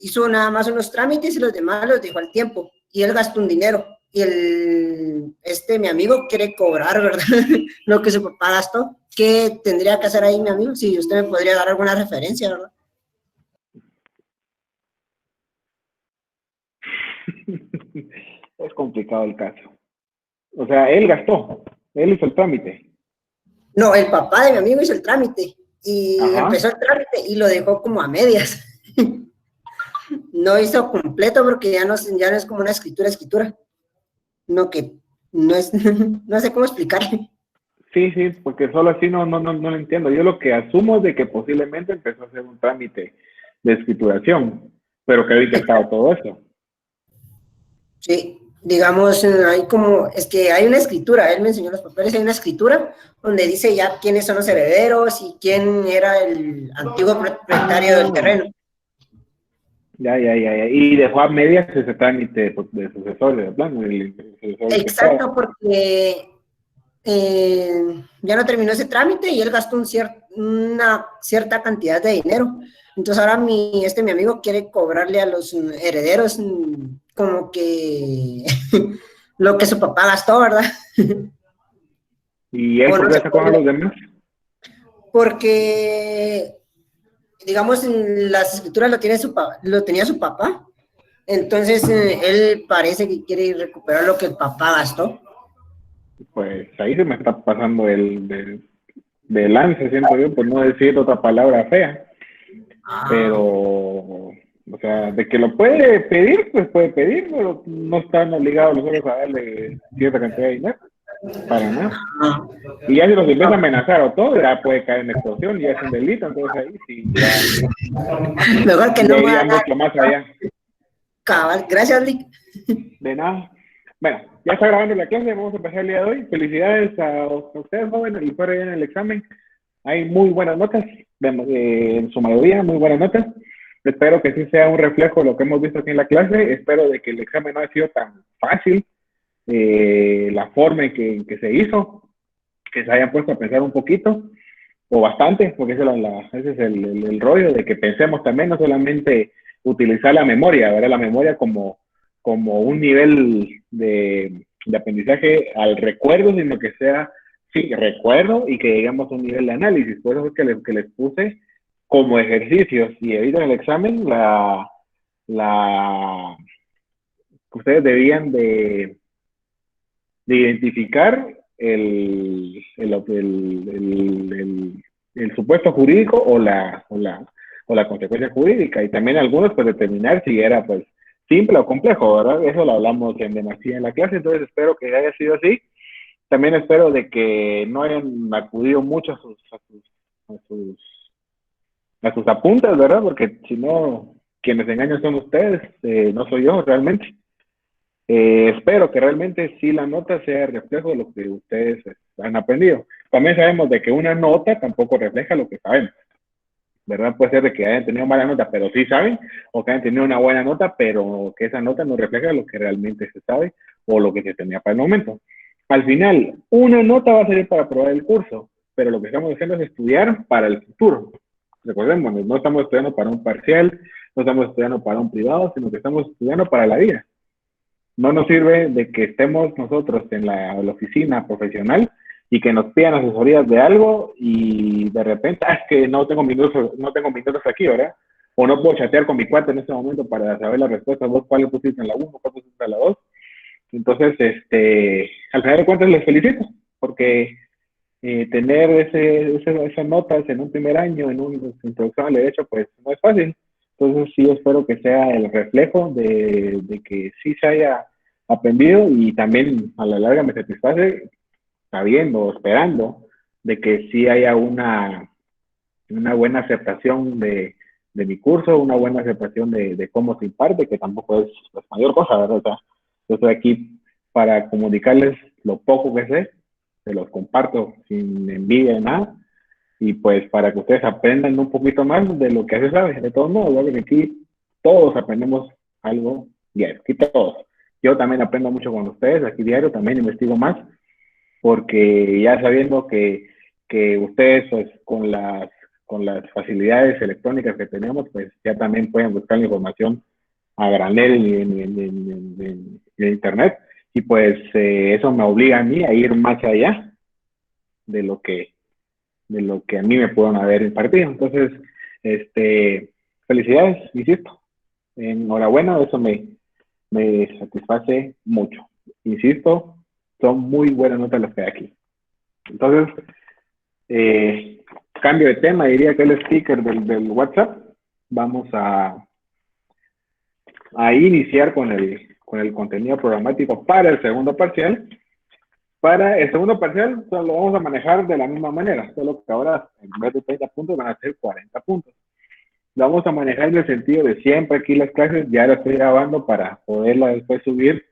hizo nada más unos trámites y los demás los dejó al tiempo. Y él gastó un dinero. Y mi amigo quiere cobrar, ¿verdad? Lo que su papá gastó. ¿Qué tendría que hacer ahí, mi amigo? Si usted me podría dar alguna referencia, ¿verdad? Es complicado el caso. O sea, él gastó, él hizo el trámite. No, el papá de mi amigo hizo el trámite. Y Ajá. empezó el trámite y lo dejó como a medias. No hizo completo porque ya no es como una escritura. No, que no es, no sé cómo explicarle. Sí, porque solo así no lo entiendo. Yo lo que asumo es de que posiblemente empezó a hacer un trámite de escrituración, pero que había intentado todo eso. Sí, digamos, es que hay una escritura, él me enseñó los papeles, hay una escritura donde dice ya quiénes son los herederos y quién era el antiguo propietario del terreno. Ya. Y dejó a medias ese trámite de sucesores, de plano. Exacto, porque ya no terminó ese trámite y él gastó una cierta cantidad de dinero. Entonces ahora mi amigo quiere cobrarle a los herederos como que lo que su papá gastó, ¿verdad? ¿Y él O por no qué se sacó a puede, los demás? porque digamos en las escrituras lo tenía su papá. Entonces él parece que quiere recuperar lo que el papá gastó. Pues ahí se me está pasando de lance, siento yo, por no decir otra palabra fea. Pero, o sea, de que lo puede pedir, pues puede pedir, pero no están obligados nosotros a darle cierta cantidad de dinero, para nada. Y ya si los empieza a amenazar o todo, ya puede caer en extorsión y ya es un delito, entonces ahí sí, ya Mejor que no me iría haga mucho más allá. cabal. Gracias, Lick. De nada. Bueno, ya está grabando la clase, vamos a empezar el día de hoy. Felicidades a ustedes, jóvenes, y fuera bien en el examen. Hay muy buenas notas, en su mayoría, muy buenas notas. Espero que sí sea un reflejo de lo que hemos visto aquí en la clase. Espero de que el examen no haya sido tan fácil, la forma en que se hizo, que se hayan puesto a pensar un poquito, o bastante, porque ese es el rollo, de que pensemos también, no solamente utilizar la memoria, ¿verdad? La memoria como un nivel de aprendizaje al recuerdo, sino que sea, sí, recuerdo y que lleguemos a un nivel de análisis. Por eso es que les puse como ejercicios y ahorita en el examen ustedes debían de identificar el supuesto jurídico o la consecuencia jurídica, y también algunos pues determinar si era pues simple o complejo, ¿verdad? Eso lo hablamos en demasía en la clase, entonces espero que haya sido así. También espero de que no hayan acudido mucho a sus apuntes, ¿verdad? Porque si no, quienes engañan son ustedes, no soy yo realmente. Espero que realmente sí la nota sea el reflejo de lo que ustedes han aprendido. También sabemos de que una nota tampoco refleja lo que sabemos, ¿verdad? Puede ser de que hayan tenido mala nota, pero sí saben, o que hayan tenido una buena nota, pero que esa nota no refleja lo que realmente se sabe o lo que se tenía para el momento. Al final, una nota va a servir para aprobar el curso, pero lo que estamos haciendo es estudiar para el futuro. Recordemos, no estamos estudiando para un parcial, no estamos estudiando para un privado, sino que estamos estudiando para la vida. No nos sirve de que estemos nosotros en la oficina profesional y que nos pidan asesorías de algo y de repente, es que no tengo minutos aquí, ¿verdad? O no puedo chatear con mi cuate en este momento para saber las respuestas, vos cuál pusiste en la 1, cuál pusiste en la 2. Entonces, al final de cuentas les felicito, porque tener esas notas en un primer año, en una introducción al derecho, pues no es fácil. Entonces sí espero que sea el reflejo de que sí se haya aprendido, y también a la larga me satisface sabiendo, esperando, de que sí haya una buena aceptación de mi curso, una buena aceptación de cómo se imparte, que tampoco es la mayor cosa, ¿verdad? O sea, yo estoy aquí para comunicarles lo poco que sé, se los comparto sin envidia de nada, y pues para que ustedes aprendan un poquito más de lo que se sabe. De todos modos, ¿verdad? Que aquí todos aprendemos algo diario, aquí todos. Yo también aprendo mucho con ustedes, aquí diario también investigo más, porque ya sabiendo que ustedes pues, con con las facilidades electrónicas que tenemos, pues ya también pueden buscar la información a granel en internet, y pues eso me obliga a mí a ir más allá de lo que a mí me puedan haber impartido. Entonces, felicidades, insisto, enhorabuena, eso me satisface mucho. Insisto, son muy buenas notas las que hay aquí. Entonces, cambio de tema, diría que el sticker del WhatsApp. Vamos a iniciar con el contenido programático para el segundo parcial. Para el segundo parcial lo vamos a manejar de la misma manera, solo que ahora en vez de 30 puntos van a ser 40 puntos. Lo vamos a manejar en el sentido de siempre aquí las clases, ya las estoy grabando para poderla después subir,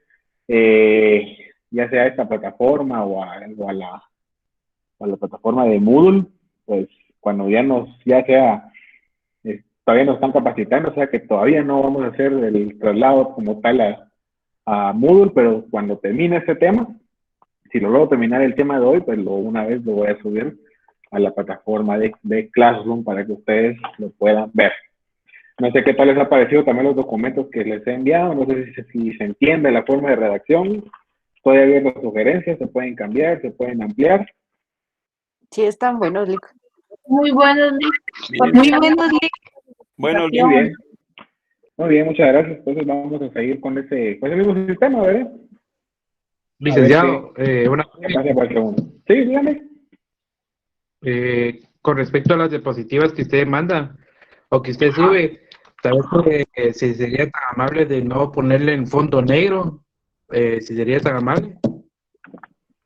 ya sea a esta plataforma o a la plataforma de Moodle, pues cuando ya sea, todavía nos están capacitando, o sea que todavía no vamos a hacer el traslado como tal a Moodle, pero cuando termine este tema, si lo logro terminar el tema de hoy, pues una vez lo voy a subir a la plataforma de Classroom para que ustedes lo puedan ver. No sé qué tal les ha parecido también los documentos que les he enviado, no sé si se entiende la forma de redacción, estoy abierto a sugerencias, se pueden cambiar, se pueden ampliar. Sí, están buenos, Lick. Muy buenos, Lick. Muy buenos, Lick. Bueno, muy bien. Muy bien, muchas gracias. Entonces vamos a seguir con ese mismo sistema, ¿verdad? Licenciado, Gracias por el segundo. Sí, dígame. Con respecto a las diapositivas que usted manda o que usted sube, tal vez si sería tan amable de no ponerle en fondo negro, si sería tan amable.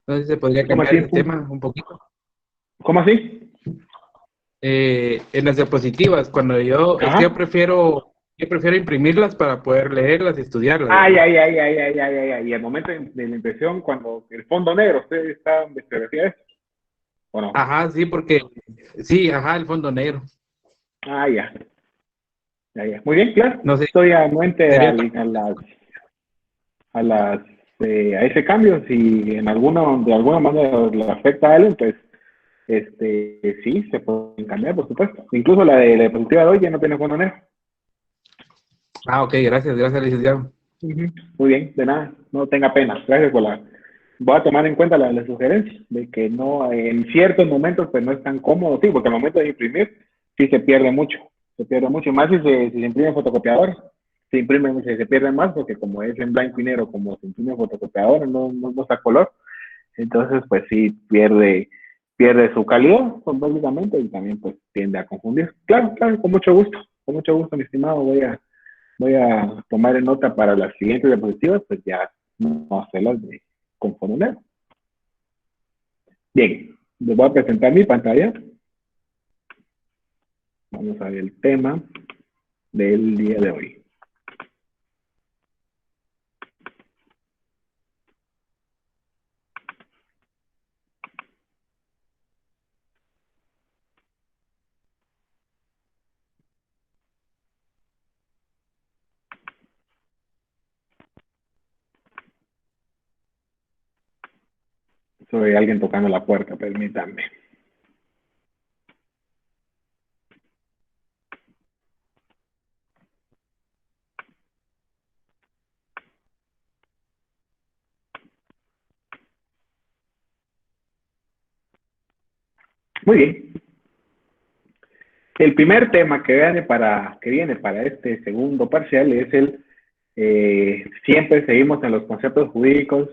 No sé si se podría cambiar el tema un poquito. ¿Cómo así? En las diapositivas, cuando es que yo prefiero imprimirlas para poder leerlas y estudiarlas. Ay. Y al momento de la impresión, cuando el fondo negro, ¿usted está donde se refiere a eso? ¿O no? Ajá, sí, porque sí, el fondo negro. Ya. Muy bien, claro. No sé. Estoy anuente a ese cambio. Si de alguna manera le afecta a alguien, pues sí, se pueden cambiar, por supuesto. Incluso la de la diapositiva de hoy ya no tiene fondo negro. Ok, gracias, licenciado. Muy bien, de nada, no tenga pena. Gracias voy a tomar en cuenta la sugerencia de que no, en ciertos momentos pues no es tan cómodo, sí, porque al momento de imprimir sí se pierde mucho, más si se imprime en fotocopiador, se pierde más porque como es en blanco y negro, como se imprime en fotocopiador, no está color, entonces pues sí pierde su calidad, pues, básicamente, y también pues tiende a confundir. Claro, con mucho gusto, mi estimado, voy a tomar en nota para las siguientes diapositivas, pues ya no hacerlas con fondo negro. Bien, les voy a presentar mi pantalla. Vamos a ver el tema del día de hoy. Soy alguien tocando la puerta, permítanme. Muy bien. El primer tema que viene para este segundo parcial es siempre seguimos en los conceptos jurídicos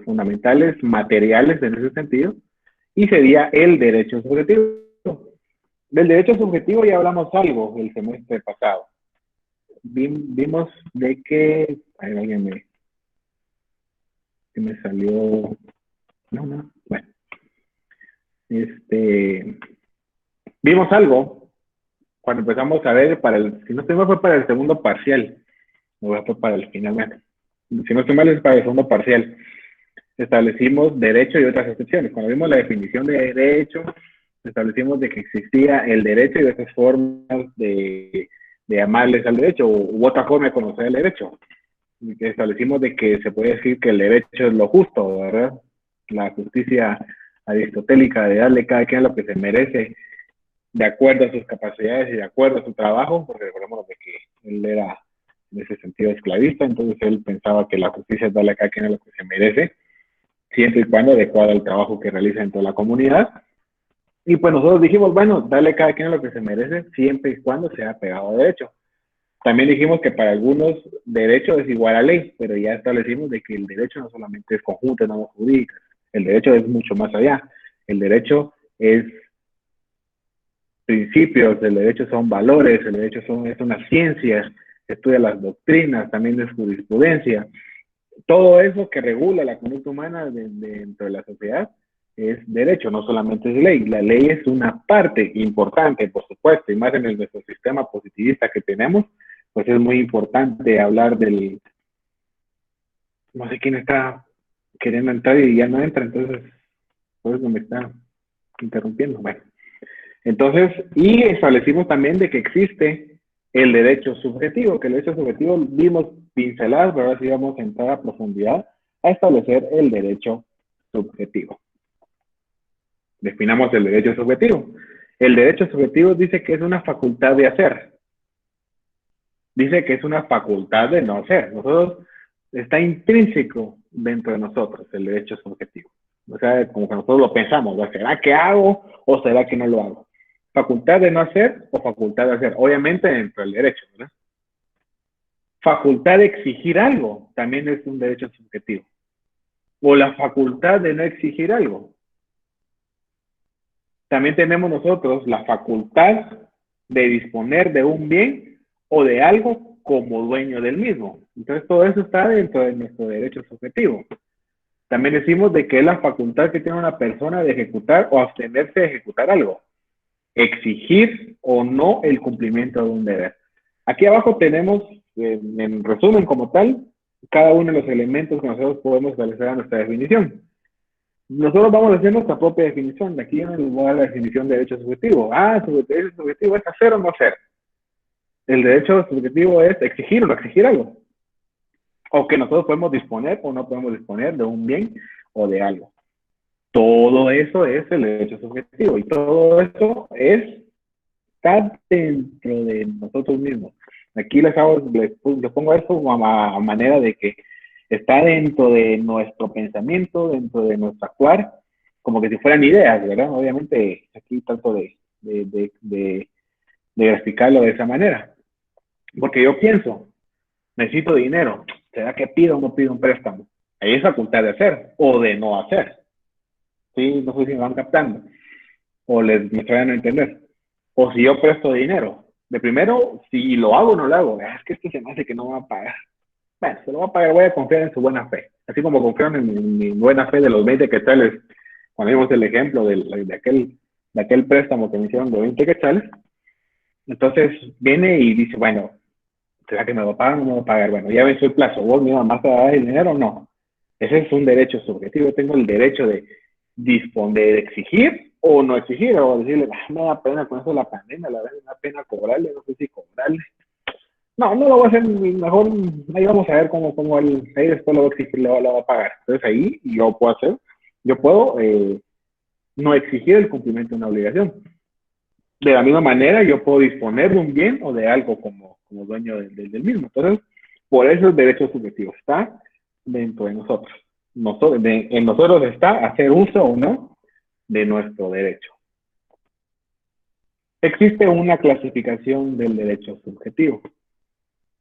fundamentales, materiales en ese sentido, y sería el derecho subjetivo. Del derecho subjetivo ya hablamos algo el semestre pasado. Vimos de que... Ahí alguien me salió... No, bueno. Vimos algo cuando empezamos a ver si no estoy mal fue para el segundo parcial, no fue para el final, si no estoy mal es para el segundo parcial. Establecimos derecho y otras excepciones. Cuando vimos la definición de derecho, establecimos de que existía el derecho y otras formas de llamarles al derecho u otra forma de conocer el derecho. Y que establecimos de que se puede decir que el derecho es lo justo, ¿verdad? La justicia aristotélica de darle a cada quien lo que se merece de acuerdo a sus capacidades y de acuerdo a su trabajo, porque recordemos de que él era en ese sentido esclavista, entonces él pensaba que la justicia es darle a cada quien lo que se merece, siempre y cuando adecuado al trabajo que realiza en toda la comunidad. Y pues nosotros dijimos, bueno, darle a cada quien lo que se merece, siempre y cuando sea pegado a derecho. También dijimos que para algunos derecho es igual a ley, pero ya establecimos de que el derecho no solamente es conjunto, no jurídico, el derecho es mucho más allá. El derecho es principios, el derecho son valores, el derecho es una ciencia, estudia las doctrinas, también es jurisprudencia. Todo eso que regula la conducta humana dentro de la sociedad es derecho, no solamente es ley. La ley es una parte importante, por supuesto, y más en nuestro sistema positivista que tenemos, pues es muy importante hablar del... No sé quién está queriendo entrar y ya no entra, entonces, por eso me está interrumpiendo. Bueno, entonces, y establecimos también de que existe el derecho subjetivo, que el derecho subjetivo vimos pinceladas, pero ahora sí vamos a entrar a profundidad a establecer el derecho subjetivo. Definamos el derecho subjetivo. El derecho subjetivo dice que es una facultad de hacer. Dice que es una facultad de no hacer. Nosotros, está intrínseco dentro de nosotros el derecho subjetivo. O sea, como que nosotros lo pensamos, ¿será que hago o será que no lo hago? Facultad de no hacer o facultad de hacer. Obviamente dentro del derecho, ¿verdad? Facultad de exigir algo también es un derecho subjetivo. O la facultad de no exigir algo. También tenemos nosotros la facultad de disponer de un bien o de algo como dueño del mismo. Entonces todo eso está dentro de nuestro derecho subjetivo. También decimos de que es la facultad que tiene una persona de ejecutar o abstenerse de ejecutar algo. Exigir o no el cumplimiento de un deber. Aquí abajo tenemos, en resumen como tal, cada uno de los elementos que nosotros podemos establecer a nuestra definición. Nosotros vamos a hacer nuestra propia definición. Aquí yo les voy a dar la definición de derecho subjetivo. El derecho subjetivo es hacer o no hacer. El derecho subjetivo es exigir o no exigir algo. O que nosotros podemos disponer o no podemos disponer de un bien o de algo. Todo eso es el derecho subjetivo. Y todo eso está dentro de nosotros mismos. Aquí les pongo esto a manera de que está dentro de nuestro pensamiento, dentro de nuestro actuar, como que si fueran ideas, ¿verdad? Obviamente aquí trato de graficarlo de esa manera. Porque yo pienso, necesito dinero, ¿será que pido o no pido un préstamo? Ahí es facultad de hacer o de no hacer. ¿Sí? No sé si me van captando o me vayan a entender. O si yo presto dinero, de primero, si lo hago o no lo hago, es que esto se me hace que no me va a pagar. Bueno, se lo va a pagar, voy a confiar en su buena fe. Así como confiaron en mi buena fe de los 20 quetzales, cuando vimos el ejemplo de aquel préstamo que me hicieron de 20 quetzales. Entonces viene y dice, bueno, ¿será que me va a pagar o no me va a pagar? Bueno, ya venció el plazo. ¿Vos, mi mamá, te va a dar el dinero o no? Ese es un derecho subjetivo. Yo tengo el derecho de disponer, de exigir o no exigir, o decirle, me da pena con eso de la pandemia, la verdad me da pena cobrarle, no sé si cobrarle. No, no lo voy a hacer, mejor ahí vamos a ver cómo ahí después lo voy a exigir, lo va a pagar. Entonces ahí yo puedo no exigir el cumplimiento de una obligación. De la misma manera yo puedo disponer de un bien o de algo como dueño del mismo. Entonces, por eso el derecho subjetivo está dentro de nosotros. En nosotros está hacer uso o no de nuestro derecho. Existe una clasificación del derecho subjetivo.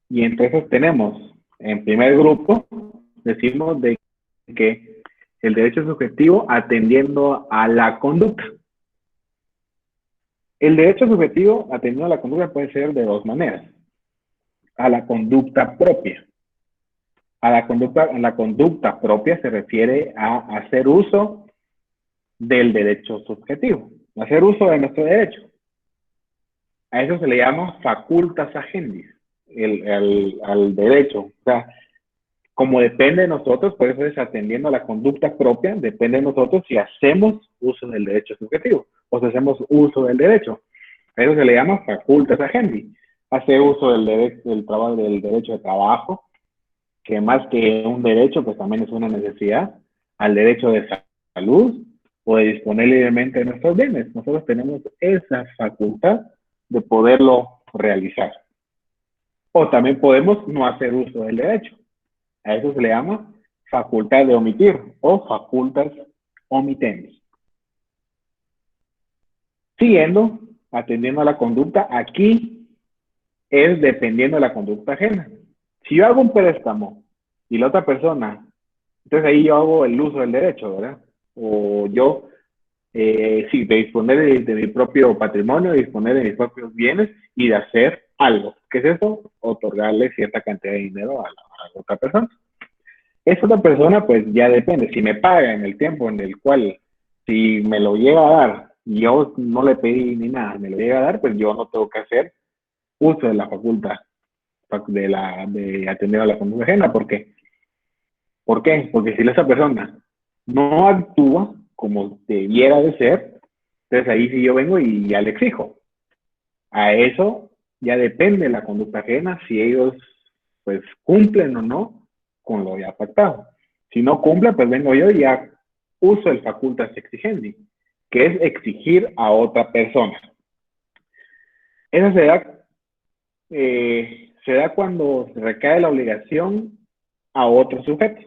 Y entre esos tenemos, en primer grupo, decimos de que el derecho subjetivo atendiendo a la conducta. El derecho subjetivo atendiendo a la conducta puede ser de dos maneras. A la conducta propia. La conducta propia se refiere a hacer uso del derecho subjetivo. Hacer uso de nuestro derecho. A eso se le llama facultas agendis. Al derecho. O sea, como depende de nosotros, por eso es atendiendo a la conducta propia, depende de nosotros si hacemos uso del derecho subjetivo o si hacemos uso del derecho. A eso se le llama facultas agendis. Hacer uso del derecho de trabajo, que más que un derecho, pues también es una necesidad, al derecho de salud, o de disponer libremente de nuestros bienes. Nosotros tenemos esa facultad de poderlo realizar. O también podemos no hacer uso del derecho. A eso se le llama facultad de omitir o facultas omitens. Siguiendo, atendiendo a la conducta, aquí es dependiendo de la conducta ajena. Si yo hago un préstamo y la otra persona, entonces ahí yo hago el uso del derecho, ¿verdad? O yo, sí, de disponer de mi propio patrimonio, de disponer de mis propios bienes y de hacer algo. ¿Qué es eso? Otorgarle cierta cantidad de dinero a la otra persona. Esa otra persona, pues ya depende. Si me paga en el tiempo en el cual, si me lo llega a dar, y yo no le pedí ni nada, me lo llega a dar, pues yo no tengo que hacer uso de la facultad de atender a la conducta ajena. ¿Por qué? ¿Por qué? Porque si esa persona no actúa como debiera de ser, entonces ahí sí yo vengo y ya le exijo. A eso ya depende la conducta ajena, si ellos pues cumplen o no con lo ya pactado. Si no cumplen, pues vengo yo y ya uso el facultas exigendi, que es exigir a otra persona. Eso se da cuando recae la obligación a otro sujeto.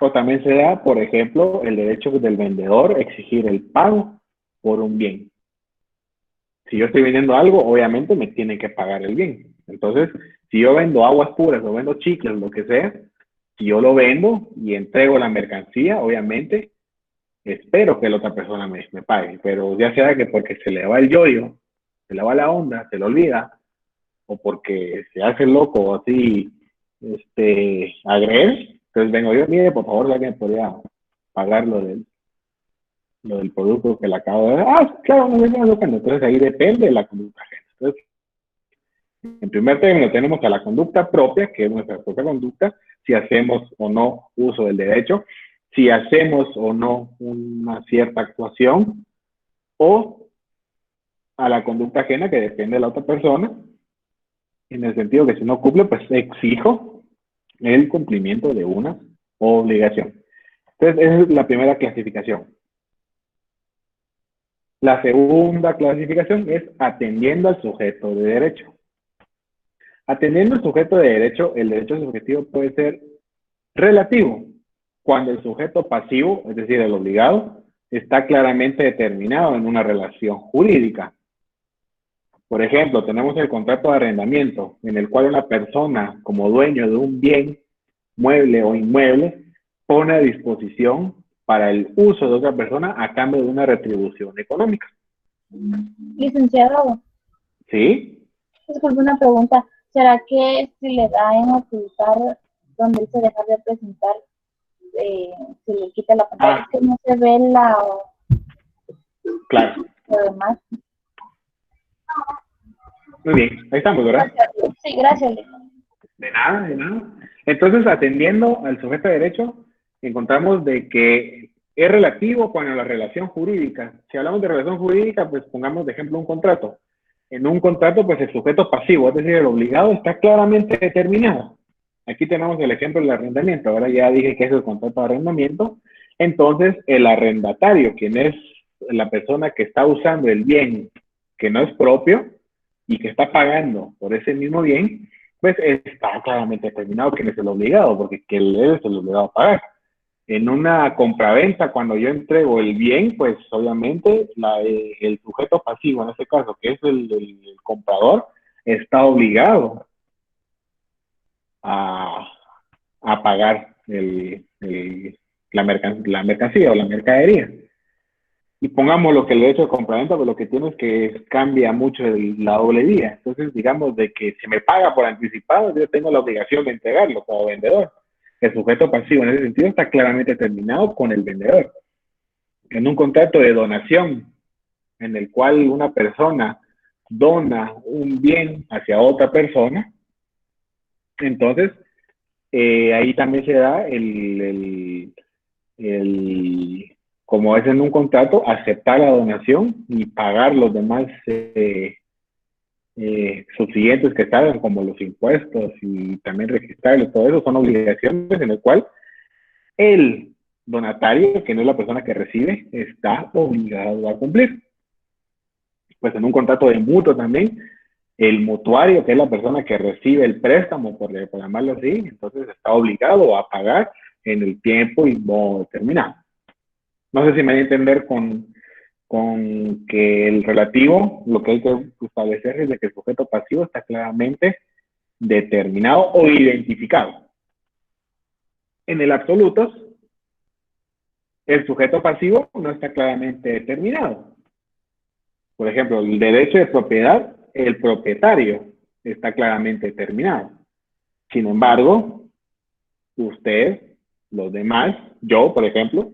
O también se da, por ejemplo, el derecho del vendedor exigir el pago por un bien. Si yo estoy vendiendo algo, obviamente me tienen que pagar el bien. Entonces, si yo vendo aguas puras o vendo chicles, lo que sea, si yo lo vendo y entrego la mercancía, obviamente espero que la otra persona me pague. Pero ya sea que porque se le va el yoyo, se le va la onda, se le olvida, o porque se hace loco así, agrede, entonces vengo yo, mire, por favor, alguien podría pagar lo del producto que le acabo de dar. Ah, claro, no me estoy buscando. Entonces ahí depende de la conducta ajena. Entonces, en primer término tenemos a la conducta propia, que es nuestra propia conducta, si hacemos o no uso del derecho, si hacemos o no una cierta actuación, o a la conducta ajena, que depende de la otra persona, en el sentido que si no cumple, pues exijo el cumplimiento de una obligación. Entonces, esa es la primera clasificación. La segunda clasificación es atendiendo al sujeto de derecho. Atendiendo al sujeto de derecho, el derecho subjetivo puede ser relativo, cuando el sujeto pasivo, es decir, el obligado, está claramente determinado en una relación jurídica. Por ejemplo, tenemos el contrato de arrendamiento, en el cual una persona, como dueño de un bien, mueble o inmueble, pone a disposición para el uso de otra persona a cambio de una retribución económica. Licenciado, ¿Sí? disculpe una pregunta. ¿Será que si le da en ocultar donde él se deja de presentar, se le quita la pantalla? Es que no se ve Claro. lo demás. Muy bien, ahí estamos, ¿verdad? Gracias. Sí, gracias. De nada, de nada. Entonces, atendiendo al sujeto de derecho, encontramos de que es relativo cuando la relación jurídica. Si hablamos de relación jurídica, pues pongamos de ejemplo un contrato. En un contrato, pues el sujeto pasivo, es decir, el obligado, está claramente determinado. Aquí tenemos el ejemplo del arrendamiento. Ahora ya dije que es el contrato de arrendamiento. Entonces, el arrendatario, quien es la persona que está usando el bien que no es propio y que está pagando por ese mismo bien, pues está claramente determinado quién es el obligado, porque que él es el obligado a pagar. En una compraventa, cuando yo entrego el bien, pues obviamente el sujeto pasivo, en este caso, que es el comprador, está obligado a pagar la mercancía o la mercadería. Y pongamos lo que el derecho de compraventa, pues lo que tiene es que cambia mucho la doble vía. Entonces, digamos de que si me paga por anticipado, yo tengo la obligación de entregarlo como vendedor. El sujeto pasivo en ese sentido está claramente determinado con el vendedor. En un contrato de donación, en el cual una persona dona un bien hacia otra persona, entonces ahí también se da como es en un contrato, aceptar la donación y pagar los demás subsiguientes que salgan, como los impuestos y también registrarlos. Todo eso son obligaciones en el cual el donatario, que no es la persona que recibe, está obligado a cumplir. Pues en un contrato de mutuo también, el mutuario, que es la persona que recibe el préstamo, por llamarlo así, entonces está obligado a pagar en el tiempo y modo determinado. No sé si me voy a entender con que el relativo, lo que hay que establecer es de que el sujeto pasivo está claramente determinado o identificado. En el absoluto, el sujeto pasivo no está claramente determinado. Por ejemplo, el derecho de propiedad, el propietario está claramente determinado. Sin embargo, usted, los demás, yo, por ejemplo,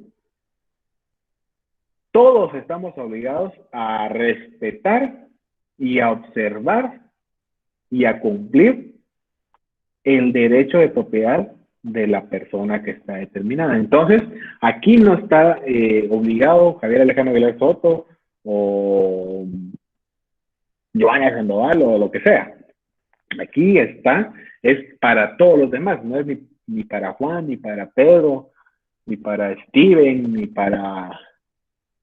todos estamos obligados a respetar y a observar y a cumplir el derecho de propiedad de la persona que está determinada. Entonces, aquí no está obligado Javier Alejandro Aguilar Soto o Giovanni Sandoval o lo que sea. Aquí está, es para todos los demás, no es ni para Juan, ni para Pedro, ni para Steven, ni para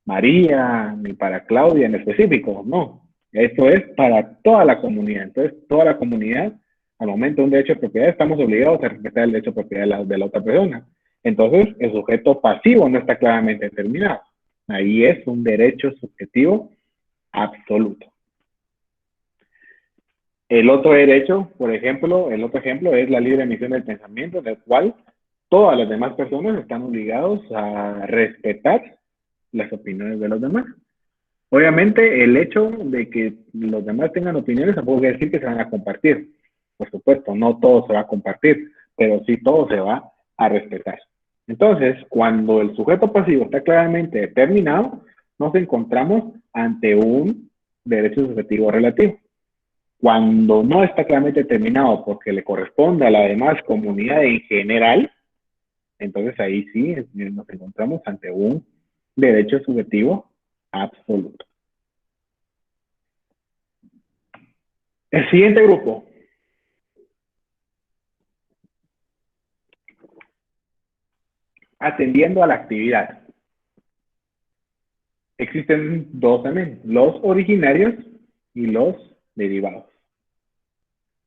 María, ni para Claudia en específico, no. Esto es para toda la comunidad. Entonces, toda la comunidad, al momento de un derecho de propiedad, estamos obligados a respetar el derecho de propiedad de la otra persona. Entonces, el sujeto pasivo no está claramente determinado. Ahí es un derecho subjetivo absoluto. El otro derecho, por ejemplo, el otro ejemplo es la libre emisión del pensamiento, del cual todas las demás personas están obligados a respetar las opiniones de los demás. Obviamente, el hecho de que los demás tengan opiniones tampoco quiere decir que se van a compartir. Por supuesto, no todo se va a compartir, pero sí todo se va a respetar. Entonces, cuando el sujeto pasivo está claramente determinado, nos encontramos ante un derecho subjetivo relativo. Cuando no está claramente determinado porque le corresponde a la demás comunidad en general, entonces ahí sí nos encontramos ante un derecho subjetivo absoluto. El siguiente grupo. Atendiendo a la actividad. Existen dos también, los originarios y los derivados.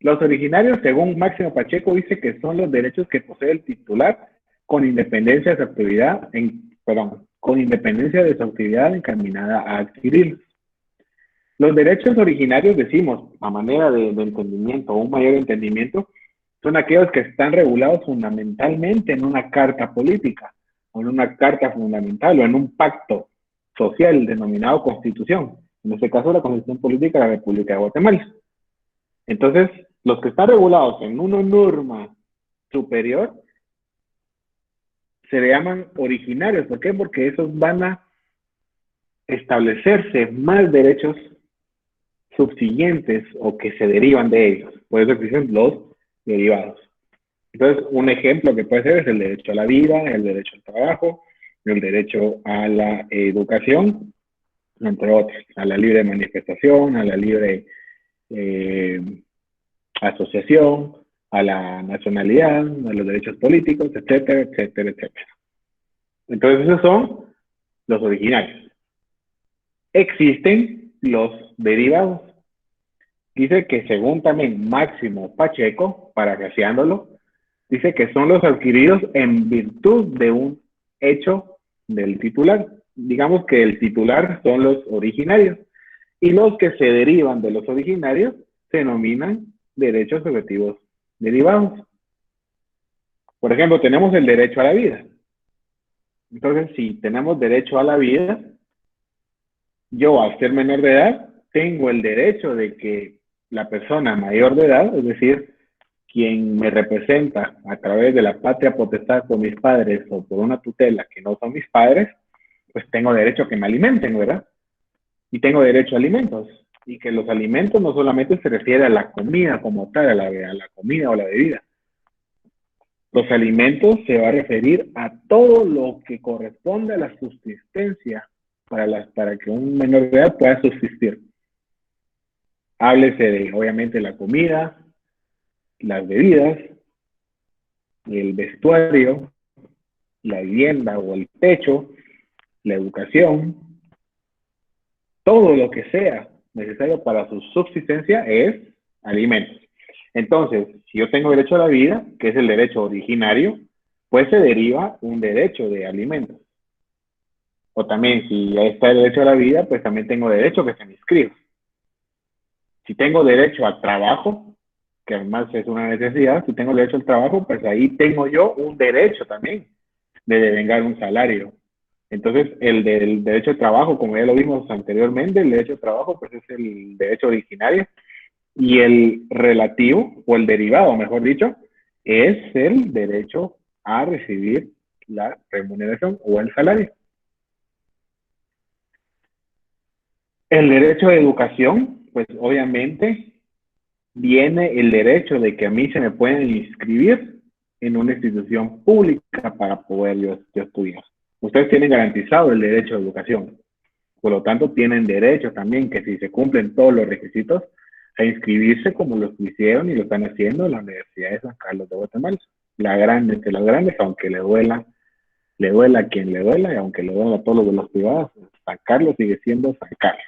Los originarios, según Máximo Pacheco, dice que son los derechos que posee el titular con independencia de su actividad, con independencia de su actividad encaminada a adquirirlos. Los derechos originarios, decimos, a manera de entendimiento o un mayor entendimiento, son aquellos que están regulados fundamentalmente en una carta política, o en una carta fundamental, o en un pacto social denominado Constitución. En este caso, la Constitución Política de la República de Guatemala. Entonces, los que están regulados en una norma superior se le llaman originarios. ¿Por qué? Porque esos van a establecerse más derechos subsiguientes o que se derivan de ellos. Por eso existen los derivados. Entonces, un ejemplo que puede ser es el derecho a la vida, el derecho al trabajo, el derecho a la educación, entre otros, a la libre manifestación, a la libre asociación, a la nacionalidad, a los derechos políticos, etcétera, etcétera, etcétera. Entonces, esos son los originarios. Existen los derivados. Dice que según también Máximo Pacheco, parafraseándolo, dice que son los adquiridos en virtud de un hecho del titular. Digamos que el titular son los originarios y los que se derivan de los originarios se denominan derechos subjetivos derivados. Por ejemplo, tenemos el derecho a la vida. Entonces, si tenemos derecho a la vida, yo al ser menor de edad, tengo el derecho de que la persona mayor de edad, es decir, quien me representa a través de la patria potestad por mis padres o por una tutela que no son mis padres, pues tengo derecho a que me alimenten, ¿verdad? Y tengo derecho a alimentos. Y que los alimentos no solamente se refiere a la comida como tal, a la comida o la bebida. Los alimentos se va a referir a todo lo que corresponde a la subsistencia para que un menor de edad pueda subsistir. Háblese de, obviamente, la comida, las bebidas, el vestuario, la vivienda o el techo, la educación, todo lo que sea necesario para su subsistencia es alimentos. Entonces, si yo tengo derecho a la vida, que es el derecho originario, pues se deriva un derecho de alimentos. O también, si ya está el derecho a la vida, pues también tengo derecho a que se me inscriba. Si tengo derecho al trabajo, que además es una necesidad, si tengo derecho al trabajo, pues ahí tengo yo un derecho también de devengar un salario. Entonces, el del derecho al trabajo, como ya lo vimos anteriormente, el derecho al trabajo, pues es el derecho originario, y el relativo, o el derivado, mejor dicho, es el derecho a recibir la remuneración o el salario. El derecho a educación, pues obviamente viene el derecho de que a mí se me pueden inscribir en una institución pública para poder yo estudiar. Ustedes tienen garantizado el derecho a educación. Por lo tanto, tienen derecho también que si se cumplen todos los requisitos, a inscribirse como lo hicieron y lo están haciendo en la Universidad de San Carlos de Guatemala. La grande entre las grandes, aunque le duela a quien le duela, y aunque le duela a todos los de los privados, San Carlos sigue siendo San Carlos.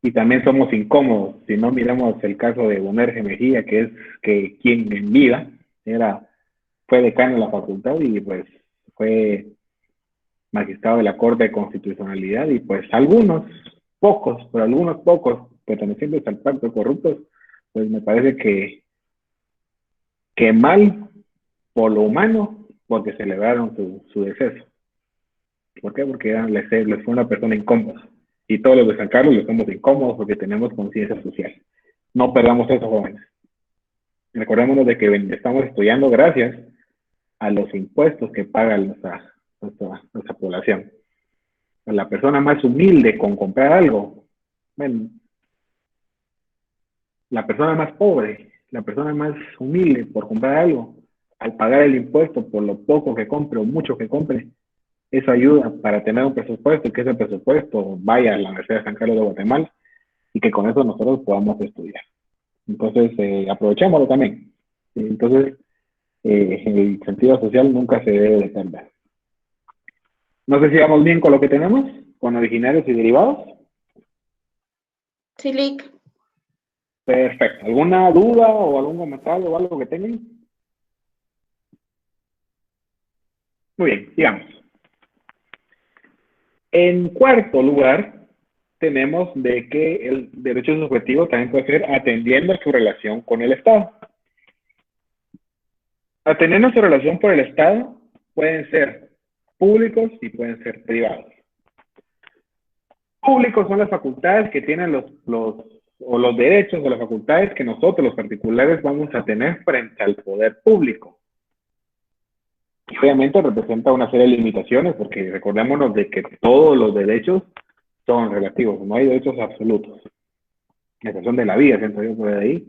Y también somos incómodos, si no miramos el caso de Bonerge Mejía, que es que quien en vida fue decano de la facultad y pues fue magistrado de la Corte de Constitucionalidad, y pues algunos pocos pertenecientes al pacto de corruptos, pues me parece que mal por lo humano, porque celebraron su deceso. ¿Por qué? Porque les fue una persona incómoda. Y todos los de San Carlos les somos incómodos porque tenemos conciencia social. No perdamos eso, jóvenes. Recordémonos de que estamos estudiando gracias a los impuestos que paga nuestra población. La persona más humilde con comprar algo, bueno, la persona más pobre, la persona más humilde por comprar algo, al pagar el impuesto por lo poco que compre o mucho que compre, eso ayuda para tener un presupuesto y que ese presupuesto vaya a la Universidad de San Carlos de Guatemala y que con eso nosotros podamos estudiar. Entonces, aprovechémoslo también. Entonces, el sentido social nunca se debe de perder. No sé si vamos bien con lo que tenemos, con originarios y derivados. Sí, Lick. Perfecto. ¿Alguna duda o algún comentario o algo que tengan? Muy bien, sigamos. En cuarto lugar, tenemos de que el derecho subjetivo también puede ser atendiendo a su relación con el Estado. Atendiendo a su relación con el Estado, pueden ser públicos y pueden ser privados. Públicos son las facultades que tienen los derechos o las facultades que nosotros, los particulares, vamos a tener frente al poder público. Y obviamente representa una serie de limitaciones, porque recordémonos de que todos los derechos son relativos, no hay derechos absolutos. La excepción de la vida, siento yo por ahí.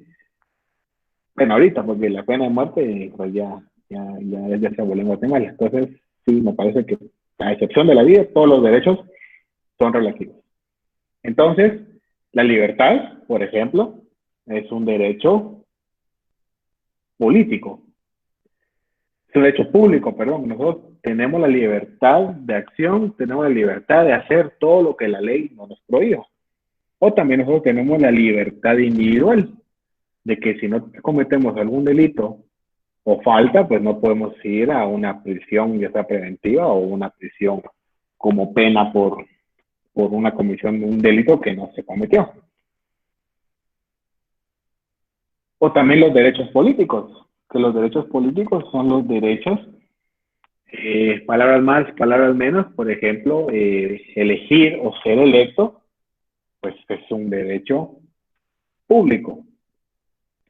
Bueno, ahorita, porque la pena de muerte pues ya se abolió en Guatemala. Entonces, sí, me parece que a excepción de la vida, todos los derechos son relativos. Entonces, la libertad, por ejemplo, es un derecho político. Es un derecho público, perdón. Nosotros tenemos la libertad de acción, tenemos la libertad de hacer todo lo que la ley no nos prohíba. O también nosotros tenemos la libertad individual, de que si no cometemos algún delito o falta, pues no podemos ir a una prisión, ya sea preventiva o una prisión como pena por una comisión de un delito que no se cometió. O también los derechos políticos, que los derechos políticos son los derechos, palabras más, palabras menos, por ejemplo, elegir o ser electo, pues es un derecho público,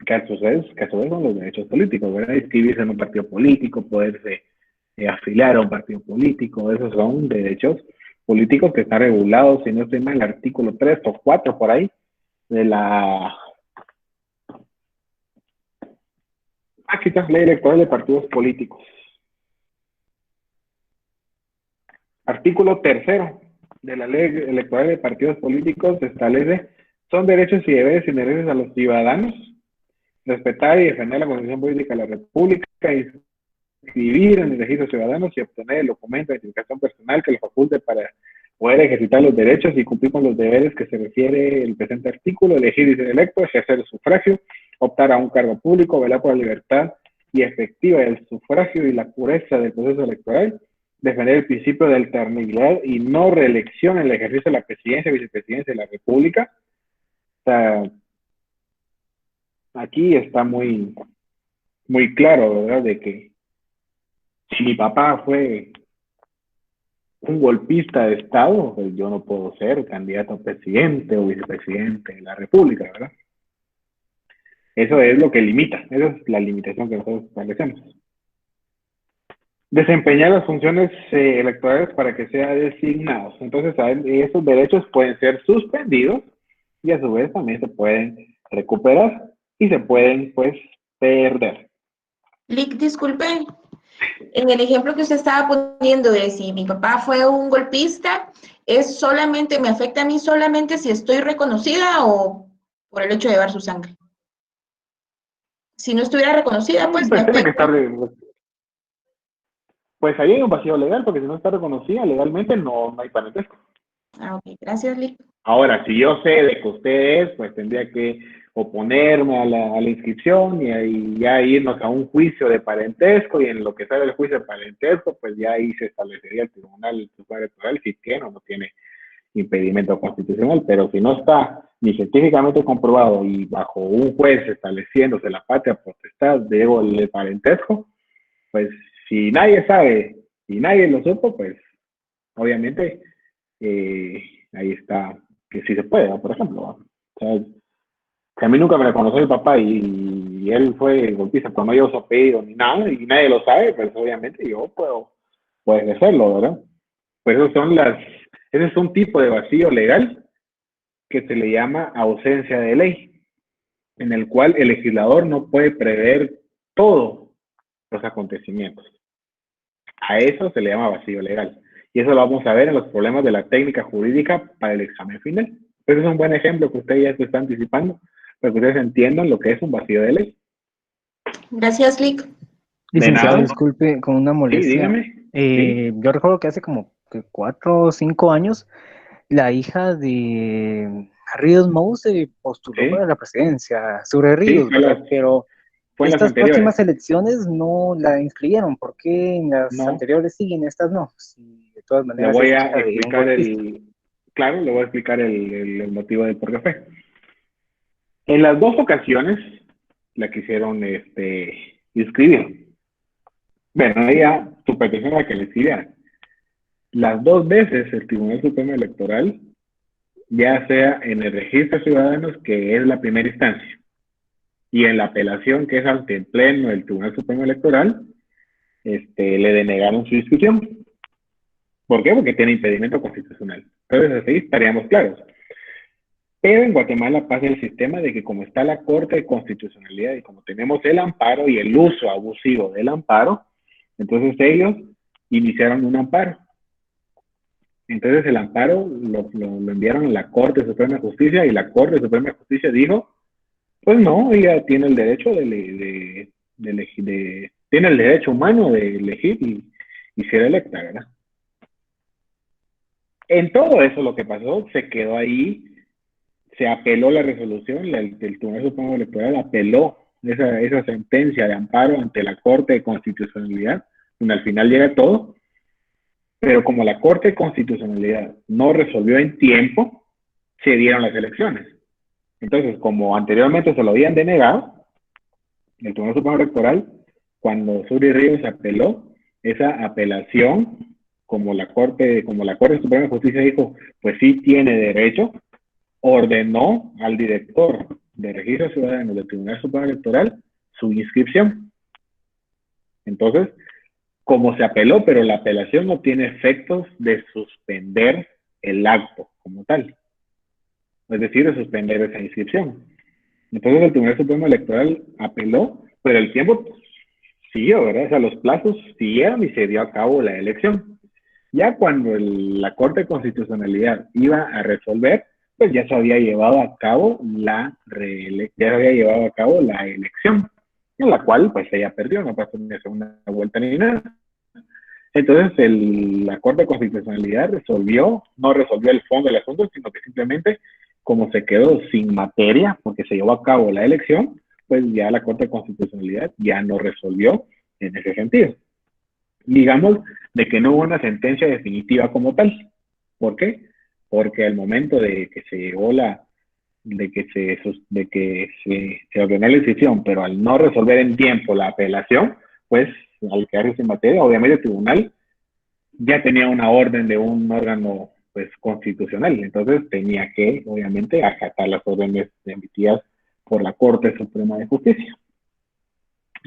que a su vez son los derechos políticos, ¿verdad? Inscribirse en un partido político, poderse afiliar a un partido político, esos son derechos políticos que están regulados, si no estoy mal, el artículo 3 o 4 por ahí, de la aquí está, ley electoral de partidos políticos. Artículo 3 de la ley electoral de partidos políticos establece, son derechos y deberes inherentes a los ciudadanos respetar y defender la Constitución Política de la República, inscribir en el registro de ciudadanos y obtener el documento de identificación personal que le faculte para poder ejercitar los derechos y cumplir con los deberes que se refiere el presente artículo, elegir y ser electo, ejercer el sufragio, optar a un cargo público, velar por la libertad y efectiva del sufragio y la pureza del proceso electoral, defender el principio de alternabilidad y no reelección en el ejercicio de la presidencia y vicepresidencia de la República. O sea, aquí está muy, muy claro, ¿verdad?, de que si mi papá fue un golpista de Estado, pues yo no puedo ser candidato a presidente o vicepresidente de la República, ¿verdad? Eso es lo que limita, esa es la limitación que nosotros establecemos. Desempeñar las funciones electorales para que sea designados. Entonces, esos derechos pueden ser suspendidos y a su vez también se pueden recuperar y se pueden, pues, perder. Lick, disculpe, en el ejemplo que usted estaba poniendo de si mi papá fue un golpista, ¿es solamente, me afecta a mí solamente si estoy reconocida o por el hecho de llevar su sangre? Si no estuviera reconocida, pues me Pues tiene que afecta. estar, pues ahí hay un vacío legal, porque si no está reconocida legalmente no hay parentesco. Ah, ok, gracias, Lick. Ahora, si yo sé de que usted es, pues tendría que oponerme a la inscripción y ya irnos a un juicio de parentesco, y en lo que sale el juicio de parentesco, pues ya ahí se establecería el Tribunal Supremo Electoral si tiene o no tiene impedimento constitucional. Pero si no está ni científicamente comprobado y bajo un juez estableciéndose la patria potestad de el parentesco, pues si nadie sabe y nadie lo supo, pues obviamente ahí está que sí se puede, ¿no? Por ejemplo, ¿no? O sea, que a mí nunca me reconoció mi papá y él fue golpista, pero no llevo su apellido ni nada y nadie lo sabe, pues obviamente yo puedo ejercerlo, ¿verdad? Pues ese es un tipo de vacío legal que se le llama ausencia de ley, en el cual el legislador no puede prever todos los acontecimientos. A eso se le llama vacío legal. Y eso lo vamos a ver en los problemas de la técnica jurídica para el examen final. Pero es un buen ejemplo que ustedes ya se están anticipando, para que ustedes entiendan lo que es un vacío de ley. Gracias, Lick. Licenciado, nada. disculpe, con una Sí, molestia. dígame. Sí. Yo recuerdo que hace como 4 o 5 años, la hija de Ríos Mou se postuló Sí. para la presidencia sobre Sí, Ríos, ¿verdad? Pero fue en las estas anteriores. próximas elecciones no la inscribieron. ¿Por qué en las No. anteriores sí y en estas no? Si de todas Le maneras voy es a hija de un explicar golpista. claro, le voy a explicar el motivo del por qué fue. En las dos ocasiones la quisieron inscribir. Bueno, ella, su petición era que le inscribieran. Las dos veces el Tribunal Supremo Electoral, ya sea en el registro de ciudadanos, que es la primera instancia, y en la apelación, que es ante el Pleno del Tribunal Supremo Electoral, le denegaron su inscripción. ¿Por qué? Porque tiene impedimento constitucional. Entonces, así estaríamos claros. Pero en Guatemala pasa el sistema de que como está la Corte de Constitucionalidad y como tenemos el amparo y el uso abusivo del amparo, entonces ellos iniciaron un amparo. Entonces el amparo lo enviaron a la Corte Suprema de Justicia y la Corte Suprema de Justicia dijo, pues no, ella tiene el derecho tiene el derecho humano de elegir y ser electa, ¿verdad? En todo eso lo que pasó, se quedó ahí, se apeló la resolución, del Tribunal Supremo Electoral apeló esa sentencia de amparo ante la Corte de Constitucionalidad, donde al final llega todo, pero como la Corte de Constitucionalidad no resolvió en tiempo, se dieron las elecciones. Entonces, como anteriormente se lo habían denegado, el Tribunal Supremo Electoral, cuando Suri Ríos apeló, esa apelación, como la Corte Suprema de Justicia dijo, pues sí tiene derecho, ordenó al director de Registro Ciudadano del Tribunal Supremo Electoral su inscripción. Entonces, como se apeló, pero la apelación no tiene efectos de suspender el acto como tal. Es decir, de suspender esa inscripción. Entonces el Tribunal Supremo Electoral apeló, pero el tiempo siguió, ¿verdad? O sea, los plazos siguieron y se dio a cabo la elección. Ya cuando la Corte de Constitucionalidad iba a resolver, pues ya se había llevado a cabo la elección, en la cual pues ella perdió, no pasó ni a segunda vuelta ni nada. Entonces la Corte de Constitucionalidad no resolvió el fondo del asunto, sino que simplemente, como se quedó sin materia, porque se llevó a cabo la elección, pues ya la Corte de Constitucionalidad ya no resolvió en ese sentido. Digamos de que no hubo una sentencia definitiva como tal. ¿Por qué? Porque al momento de que se llegó de que se ordenó la decisión, pero al no resolver en tiempo la apelación, pues al quedarse sin materia, obviamente el tribunal ya tenía una orden de un órgano pues constitucional, entonces tenía que obviamente acatar las órdenes emitidas por la Corte Suprema de Justicia.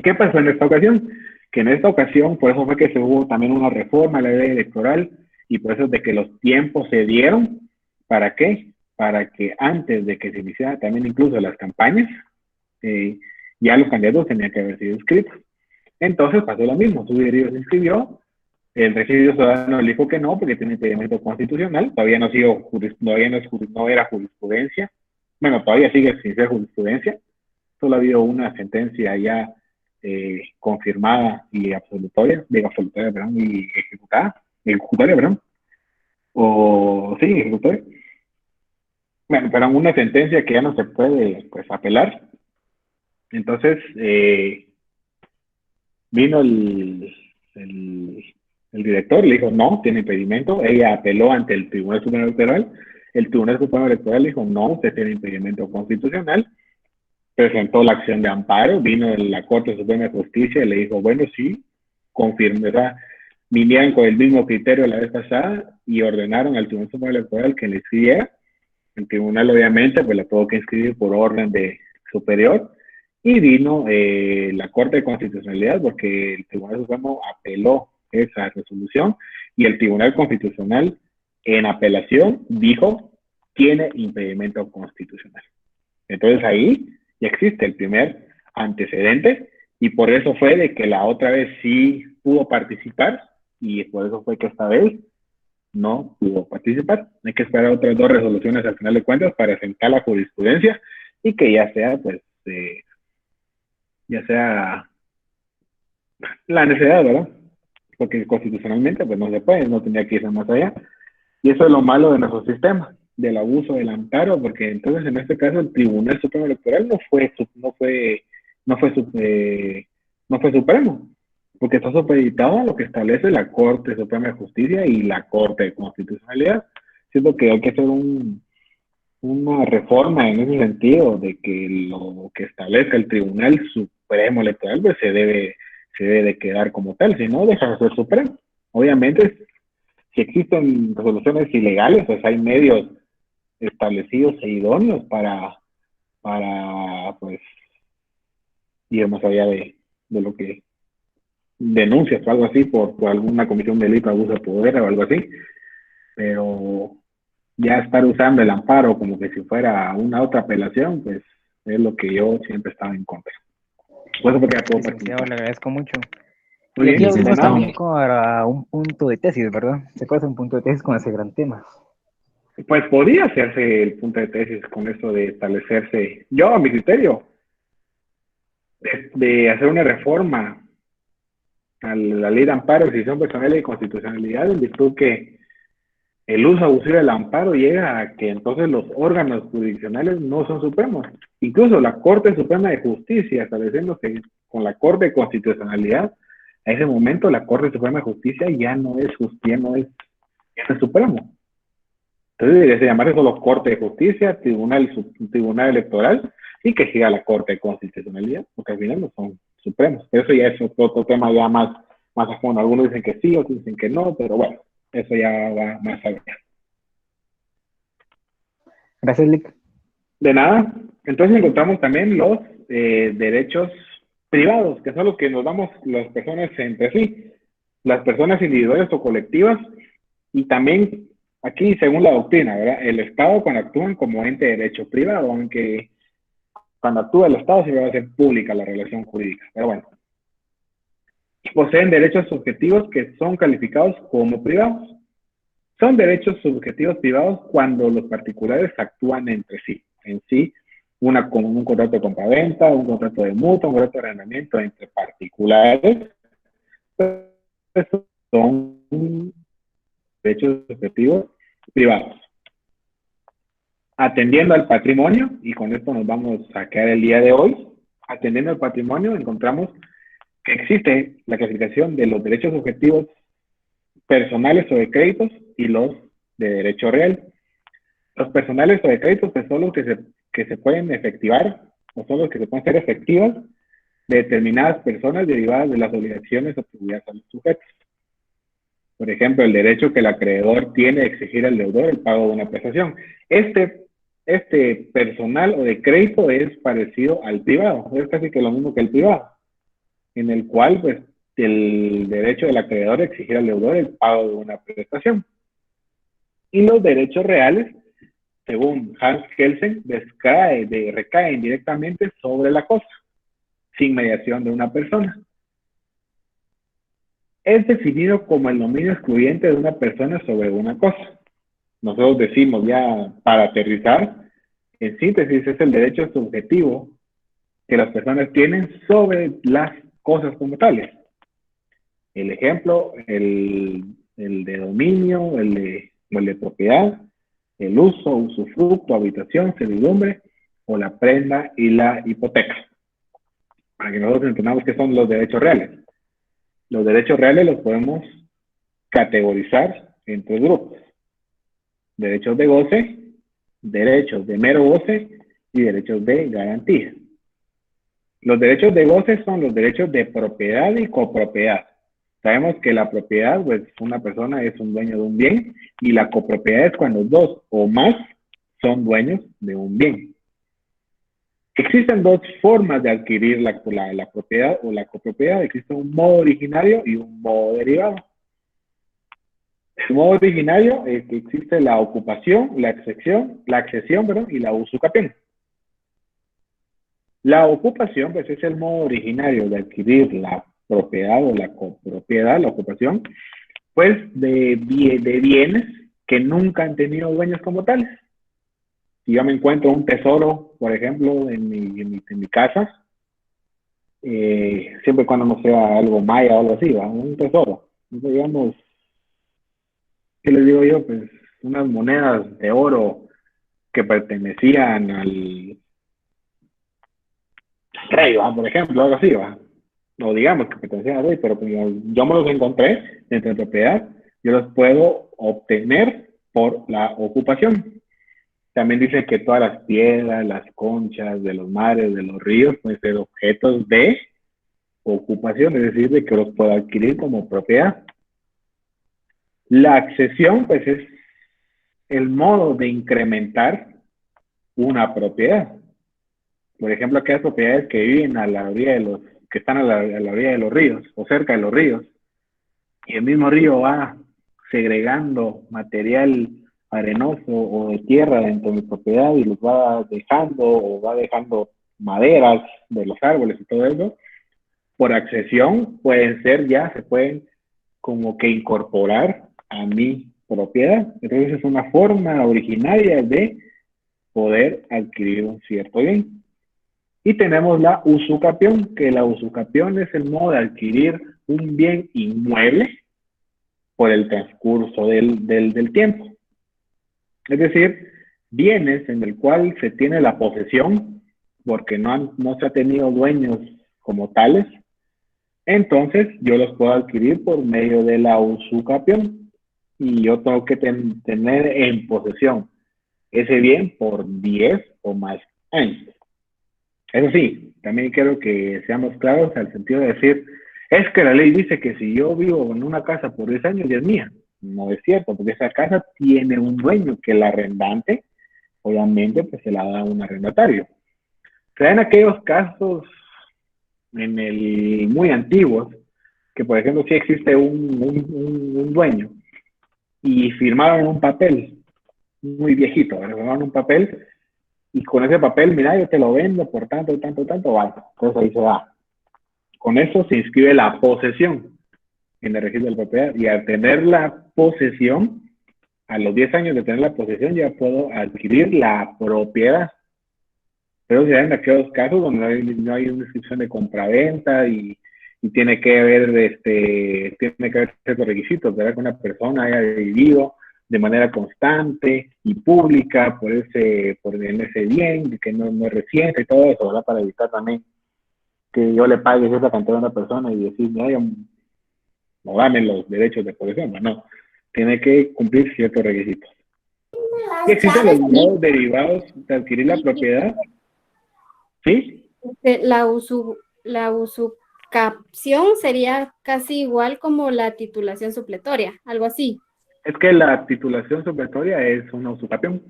¿Qué pasó en esta ocasión? Que en esta ocasión, por eso fue que se hubo también una reforma a la ley electoral, y por eso es de que los tiempos se dieron. ¿Para qué? Para que antes de que se iniciaran también incluso las campañas, ya los candidatos tenían que haber sido inscritos. Entonces pasó lo mismo, Subirríos se inscribió, el Residuo Ciudadano le dijo que no, porque tiene impedimento constitucional, todavía no era jurisprudencia, bueno, todavía sigue sin ser jurisprudencia, solo ha habido una sentencia ya confirmada y ejecutoria, Bueno, pero una sentencia que ya no se puede pues apelar. Entonces vino el director, le dijo no, tiene impedimento. Ella apeló ante el Tribunal Supremo Electoral. El Tribunal Supremo Electoral le dijo no, usted tiene impedimento constitucional. Presentó la acción de amparo, vino la Corte Suprema de Justicia y le dijo, bueno, sí, confirmó, ¿verdad? Vinieron con el mismo criterio la vez pasada y ordenaron al Tribunal Supremo Electoral que le inscribiera. El tribunal, obviamente, pues la tuvo que inscribir por orden de superior. Y vino la Corte de Constitucionalidad, porque el Tribunal Supremo apeló esa resolución y el Tribunal Constitucional, en apelación, dijo, tiene impedimento constitucional. Entonces ahí ya existe el primer antecedente, y por eso fue de que la otra vez sí pudo participar, y por eso fue que esta vez no pudo participar. Hay que esperar otras 2 resoluciones al final de cuentas para sentar la jurisprudencia y que ya sea, pues, ya sea la necesidad, ¿verdad? Porque constitucionalmente, pues, no se puede, no tenía que irse más allá. Y eso es lo malo de nuestro sistema, del abuso del amparo, porque entonces en este caso el Tribunal Supremo Electoral no fue supremo, porque está supeditado a lo que establece la Corte Suprema de Justicia y la Corte de Constitucionalidad. Siento que hay que hacer una reforma en ese sentido, de que lo que establezca el Tribunal Supremo Electoral pues se debe de quedar como tal, si no deja de ser supremo. Obviamente, si existen resoluciones ilegales, pues hay medios establecidos e idóneos para pues ir más allá de lo que denuncias o algo así por alguna comisión de delito, abuso de poder o algo así, pero ya estar usando el amparo como que si fuera una otra apelación, pues es lo que yo siempre estaba en contra. Por eso, porque ya puedo participar. Le agradezco mucho. Muy Y aquí bien, vamos nada. también para un punto de tesis, ¿verdad? ¿Se puede hacer un punto de tesis con ese gran tema? Pues podría hacerse el punto de tesis con eso de establecerse, yo a mi criterio, de hacer una reforma a la ley de amparo, decisión personal y constitucionalidad, en virtud que el uso abusivo del amparo llega a que entonces los órganos jurisdiccionales no son supremos. Incluso la Corte Suprema de Justicia, estableciéndose con la Corte de Constitucionalidad, a ese momento la Corte Suprema de Justicia ya no es supremo. Entonces debería llamarse solo Corte de Justicia, Tribunal Electoral, y que siga la Corte de Constitucionalidad, porque al final no son supremos. Pero eso ya es otro tema ya más a fondo. Algunos dicen que sí, otros dicen que no, pero bueno, eso ya va más allá. Gracias, Lick. De nada. Entonces encontramos también los derechos privados, que son los que nos damos las personas entre sí, las personas individuales o colectivas, y también aquí, según la doctrina, ¿verdad? El Estado, cuando actúan como ente de derecho privado, aunque cuando actúa el Estado siempre va a ser pública la relación jurídica, pero bueno. Poseen derechos subjetivos que son calificados como privados. O Son derechos subjetivos privados cuando los particulares actúan entre sí. En sí, un contrato de compraventa, un contrato de mutua, un contrato de arrendamiento entre particulares, pues, son derechos subjetivos privados. Atendiendo al patrimonio, y con esto nos vamos a quedar el día de hoy, atendiendo al patrimonio encontramos que existe la clasificación de los derechos subjetivos personales o de créditos y los de derecho real. Los personales o de créditos pues, son los que se pueden efectivar o son los que se pueden hacer efectivas de determinadas personas derivadas de las obligaciones atribuidas a los sujetos. Por ejemplo, el derecho que el acreedor tiene de exigir al deudor el pago de una prestación. Este personal o de crédito es parecido al privado, es casi que lo mismo que el privado, en el cual pues el derecho del acreedor de exigir al deudor el pago de una prestación. Y los derechos reales, según Hans Kelsen, recaen directamente sobre la cosa, sin mediación de una persona. Es definido como el dominio excluyente de una persona sobre una cosa. Nosotros decimos ya, para aterrizar, en síntesis, es el derecho subjetivo que las personas tienen sobre las cosas como tales. El ejemplo, el de dominio, el de propiedad, el uso, usufructo, habitación, servidumbre, o la prenda y la hipoteca. Para que nosotros entendamos qué son los derechos reales. Los derechos reales los podemos categorizar en 3 grupos. Derechos de goce, derechos de mero goce y derechos de garantía. Los derechos de goce son los derechos de propiedad y copropiedad. Sabemos que la propiedad, pues una persona es un dueño de un bien y la copropiedad es cuando 2 o más son dueños de un bien. Existen 2 formas de adquirir la propiedad o la copropiedad. Existe un modo originario y un modo derivado. El modo originario es que existe la ocupación, la accesión, y la usucapión. La ocupación, pues, es el modo originario de adquirir la propiedad o la copropiedad, la ocupación, pues, de bienes que nunca han tenido dueños como tales. Si yo me encuentro un tesoro, por ejemplo, en mi casa, siempre y cuando no sea algo maya o algo así, ¿va? Un tesoro. Entonces, digamos, ¿qué les digo yo? Pues unas monedas de oro que pertenecían al rey, ¿va? Por ejemplo, algo así, ¿va? No digamos que pertenecían al rey, pero como yo me los encontré dentro de propiedad, yo los puedo obtener por la ocupación. También dice que todas las piedras, las conchas de los mares, de los ríos, pueden ser objetos de ocupación, es decir, de que los puedo adquirir como propiedad. La accesión, pues, es el modo de incrementar una propiedad. Por ejemplo, aquellas propiedades que viven a la orilla que están a la orilla de los ríos o cerca de los ríos, y el mismo río va segregando material arenoso o de tierra dentro de mi propiedad y los va dejando maderas de los árboles y todo eso, por accesión se pueden como que incorporar a mi propiedad. Entonces es una forma originaria de poder adquirir un cierto bien. Y tenemos la usucapión, que la usucapión es el modo de adquirir un bien inmueble por el transcurso del tiempo. Es decir, bienes en el cual se tiene la posesión porque no se ha tenido dueños como tales. Entonces yo los puedo adquirir por medio de la usucapión y yo tengo que tener en posesión ese bien por 10 o más años. Eso sí, también quiero que seamos claros al sentido de decir, es que la ley dice que si yo vivo en una casa por 10 años ya es mía. No es cierto, porque esa casa tiene un dueño que el arrendante, obviamente, pues se la da a un arrendatario. Se dan aquellos casos muy antiguos, que por ejemplo sí existe un dueño y firmaron un papel muy viejito, firmaron un papel y con ese papel, mira, yo te lo vendo por tanto, vale. Entonces ahí se va. Con eso se inscribe la posesión en el registro de la propiedad y al tener la posesión a los 10 años de tener la posesión ya puedo adquirir la propiedad. Pero se dan en aquellos casos donde no hay una inscripción de compraventa y tiene que haber ciertos requisitos, ¿verdad? Que una persona haya vivido de manera constante y pública en ese bien, que no es reciente y todo eso, ¿verdad? Para evitar también que yo le pague cierta cantidad a una persona y decir, no dame los derechos de posesión, no. Tiene que cumplir ciertos requisitos. ¿Y existen los modos derivados de adquirir la propiedad? ¿Sí? La usucapión sería casi igual como la titulación supletoria, algo así. Es que la titulación supletoria es una usucapión.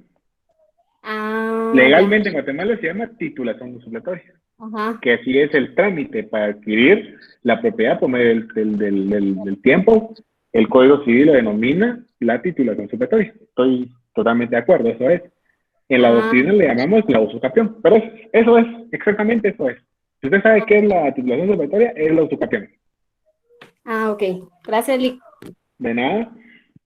Ah, Legalmente en Guatemala se llama titulación supletoria. ajá. Que así es el trámite para adquirir la propiedad por medio del tiempo. El Código Civil lo denomina la titulación supletoria. Estoy totalmente de acuerdo, eso es. En la doctrina le llamamos la usucapión, pero eso es, exactamente eso es. Si usted sabe qué es la titulación supletoria, es la usucapión. Ah, ok. Gracias, Lick. De nada.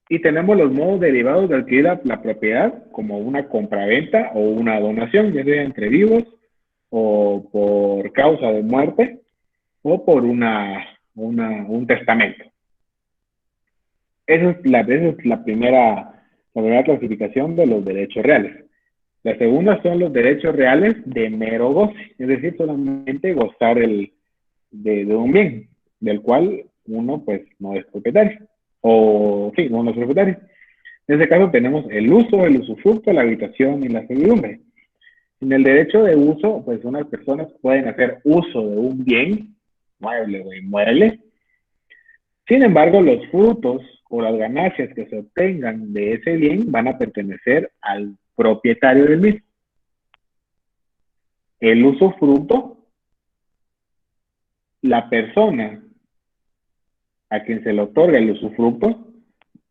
Y tenemos los modos derivados de adquirir la propiedad, como una compraventa o una donación, ya sea entre vivos, o por causa de muerte, o por un testamento. Esa es la primera clasificación de los derechos reales. La segunda son los derechos reales de mero goce, es decir, solamente gozar de un bien, del cual uno pues no es propietario, o sí, no es propietario. En este caso tenemos el uso, el usufructo, la habitación y la servidumbre. En el derecho de uso, pues unas personas pueden hacer uso de un bien, mueble o inmueble. Sin embargo, los frutos o las ganancias que se obtengan de ese bien van a pertenecer al propietario del mismo. El usufructo, la persona a quien se le otorga el usufructo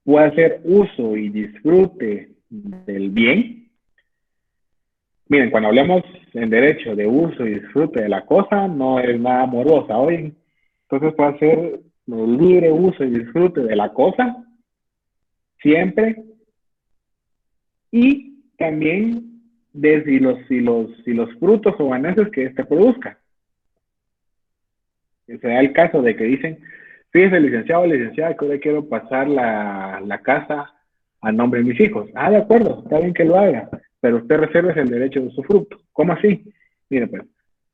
puede hacer uso y disfrute del bien. Miren, cuando hablamos en derecho de uso y disfrute de la cosa, no es nada morbosa, ¿oyen? Entonces puede hacer el libre uso y disfrute de la cosa, siempre, y también de si los frutos o ganancias que éste produzca. Se da el caso de que dicen, fíjese, licenciado o licenciada, que hoy quiero pasar la casa a nombre de mis hijos. Ah, de acuerdo, está bien que lo haga, pero usted reserva el derecho de usufructo. ¿Cómo así? Mire, pues,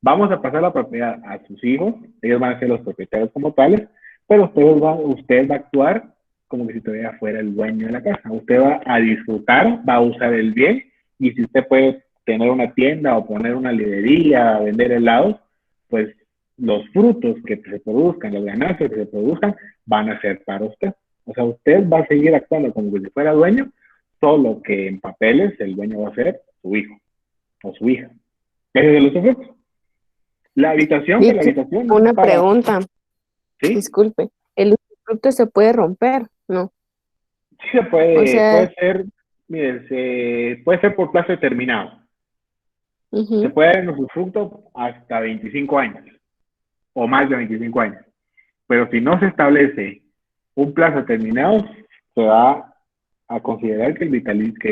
vamos a pasar la propiedad a sus hijos, ellos van a ser los propietarios como tales, pero usted va a actuar como que si todavía fuera el dueño de la casa. Usted va a disfrutar, va a usar el bien, y si usted puede tener una tienda o poner una librería, vender helados, pues los frutos que se produzcan, las ganancias que se produzcan, van a ser para usted. O sea, usted va a seguir actuando como si fuera dueño, solo que en papeles el dueño va a ser su hijo o su hija. Ese es el usufructo. La habitación, Lick, que la habitación una es para... pregunta. ¿Sí? Disculpe. ¿El usufructo se puede romper? No. Sí se puede, O sea, puede ser, miren, puede ser por plazo determinado. Se ujú. puede dar en usufructo hasta 25 años o más de 25 años. Pero si no se establece un plazo determinado, se va a considerar que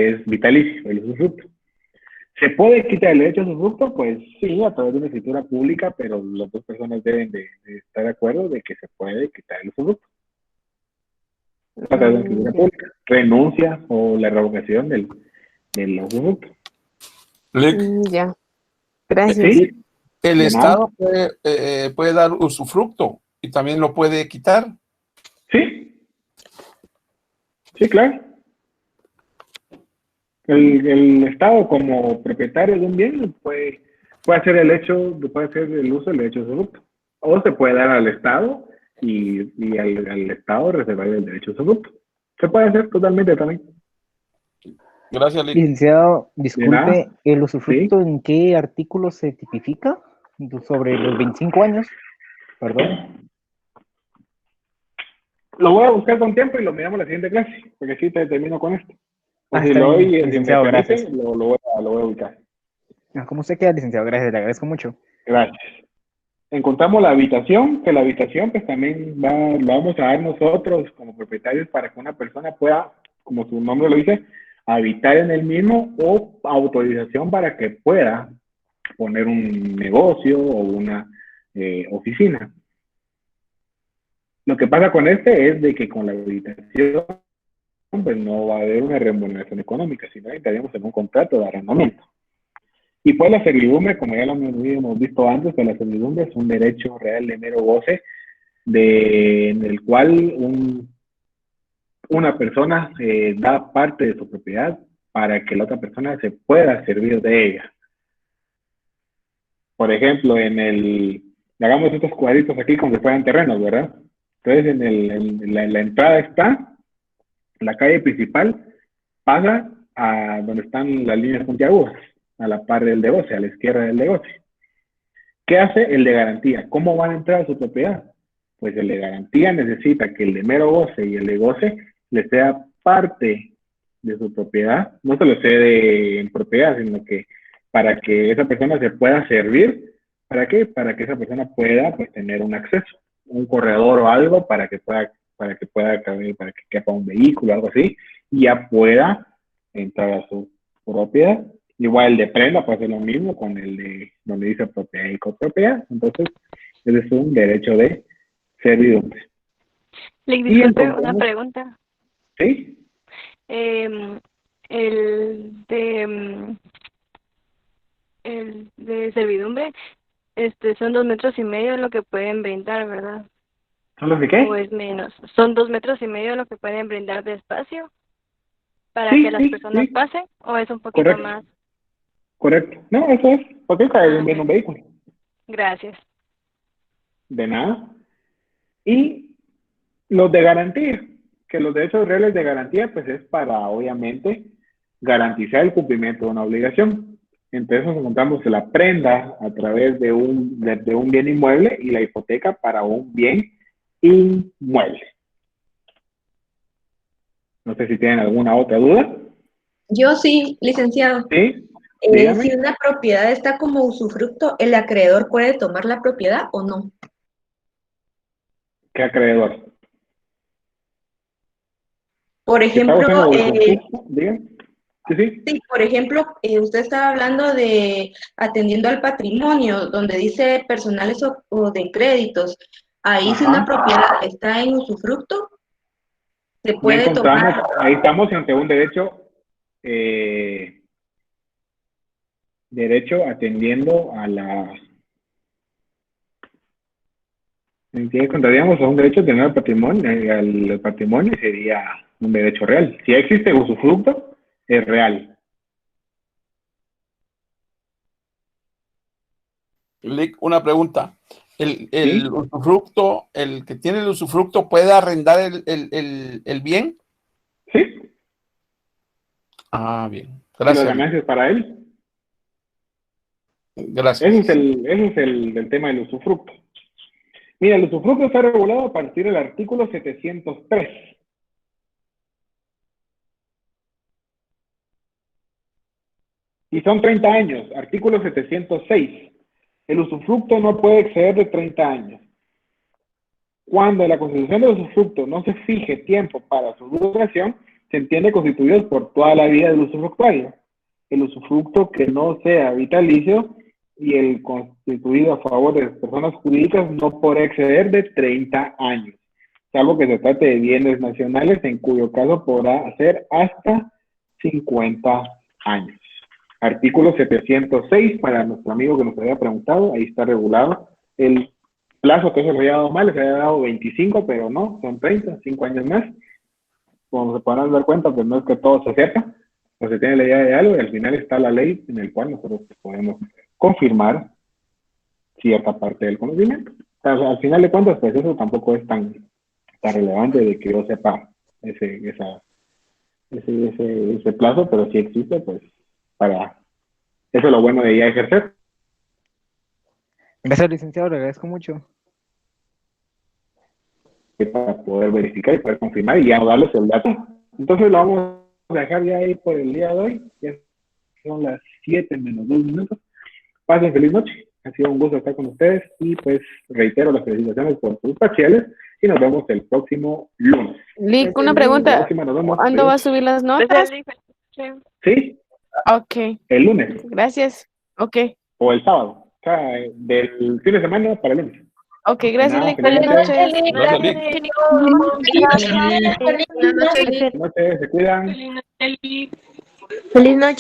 es vitalicio el usufructo. ¿Se puede quitar el derecho a usufructo? Pues sí, a través de una escritura pública, pero las dos personas deben de estar de acuerdo de que se puede quitar el usufructo. A través de una escritura Ya. pública. Renuncia o la revocación del usufructo. Lick, Ya. Gracias. Sí, el de nada. Estado puede dar usufructo y también lo puede quitar. Sí, sí, claro. El Estado como propietario de un bien puede hacer puede hacer el uso del derecho de usufructo. O se puede dar al Estado y al Estado reservar el derecho de usufructo. Se puede hacer totalmente también. Gracias, Lick. Licenciado, nada. disculpe, ¿el usufructo en qué artículo se tipifica? Sobre los 25 años, perdón. Lo voy a buscar con tiempo y lo miramos en la siguiente clase, porque sí termino con esto. Pues si Está lo bien, oye, si me licenciado, permite, gracias. lo voy a ubicar. ¿Cómo se queda, licenciado? Gracias, le agradezco mucho. Gracias. Encontramos la habitación, que la habitación pues también lo vamos a dar nosotros como propietarios para que una persona pueda como su nombre lo dice, habitar en el mismo o autorización para que pueda poner un negocio o una oficina. Lo que pasa con este es de que con la habilitación pues no va a haber una remuneración económica, sino que estaríamos en un contrato de arrendamiento. Y pues la servidumbre, como ya lo hemos visto antes, pues la servidumbre es un derecho real de mero goce en el cual una persona da parte de su propiedad para que la otra persona se pueda servir de ella. Por ejemplo, hagamos estos cuadritos aquí como si fueran terrenos, ¿verdad? Entonces, en la entrada está, la calle principal pasa a donde están las líneas puntiagudas, a la par del negocio, a la izquierda del negocio. ¿Qué hace el de garantía? ¿Cómo van a entrar a su propiedad? Pues el de garantía necesita que el de mero goce y el de goce le sea parte de su propiedad, no se lo cede en propiedad, sino que para que esa persona se pueda servir. ¿Para qué? Para que esa persona pueda pues, tener un acceso, un corredor o algo para que pueda caber, para que quepa un vehículo o algo así, y ya pueda entrar a su propiedad. Igual el de prenda puede ser lo mismo con el de donde dice propiedad y copropiedad. Entonces, ese es un derecho de servidumbre. Le disculpe una pregunta. ¿Sí? El de servidumbre, son 2,5 metros lo que pueden brindar, ¿verdad? ¿Son los de qué? ¿O es menos? ¿Son 2,5 metros lo que pueden brindar de espacio para Sí, que las personas pasen? ¿O es un poquito correcto. más? Correcto. No, eso es, porque cae bien un vehículo. Gracias. De nada. Y los de garantía, que los derechos reales de garantía, pues es para, obviamente, garantizar el cumplimiento de una obligación. Entonces nos encontramos la prenda a través de un bien inmueble y la hipoteca para un bien inmueble. No sé si tienen alguna otra duda. Yo sí, licenciado. Sí. Si una propiedad está como usufructo, ¿el acreedor puede tomar la propiedad o no? ¿Qué acreedor? Por ejemplo, sí, por ejemplo, usted estaba hablando de atendiendo al patrimonio, donde dice personales o de créditos. Ahí si una propiedad está en usufructo, se puede tomar. Ahí estamos ante un derecho atendiendo a la... Encontraríamos a un derecho a tener al patrimonio sería un derecho real. Si existe usufructo, es real. Una pregunta. ¿El usufructo, el que tiene el usufructo, puede arrendar el bien? Sí. Ah, bien. Gracias. ¿Y las ganancias para él? Gracias. Ese es el tema del usufructo. Mira, el usufructo está regulado a partir del artículo 703. Y son 30 años. Artículo 706. El usufructo no puede exceder de 30 años. Cuando la constitución del usufructo no se fije tiempo para su duración, se entiende constituido por toda la vida del usufructuario. El usufructo que no sea vitalicio y el constituido a favor de personas jurídicas no podrá exceder de 30 años, salvo que se trate de bienes nacionales, en cuyo caso podrá ser hasta 50 años. Artículo 706, para nuestro amigo que nos había preguntado, ahí está regulado. El plazo que se le había dado mal, les había dado 25, pero no, son 30, 5 años más. Como se podrán dar cuenta, pues no es que todo se sepa, pues se tiene la idea de algo y al final está la ley en el cual nosotros podemos confirmar cierta parte del conocimiento. O sea, al final de cuentas, pues eso tampoco es tan relevante de que yo sepa ese plazo, pero sí existe, pues, para... Eso es lo bueno de ya ejercer. Gracias, licenciado, le agradezco mucho. Para poder verificar y poder confirmar y ya no darles el dato. Entonces lo vamos a dejar ya ahí por el día de hoy. Ya son las 7 menos 2 minutos. Pasen feliz noche. Ha sido un gusto estar con ustedes y pues reitero las felicitaciones por sus parciales y nos vemos el próximo lunes. Lick, una La pregunta. próxima nos vemos. ¿Cuándo va a subir las notas? Sí, Ok, el lunes gracias. Ok, o el sábado. O sea, del fin de semana para el lunes. ok, gracias, Nada, Lick. feliz Buenas noche. noches. Gracias, Lick. Buenas noches, se cuidan. Feliz noche. Feliz noche.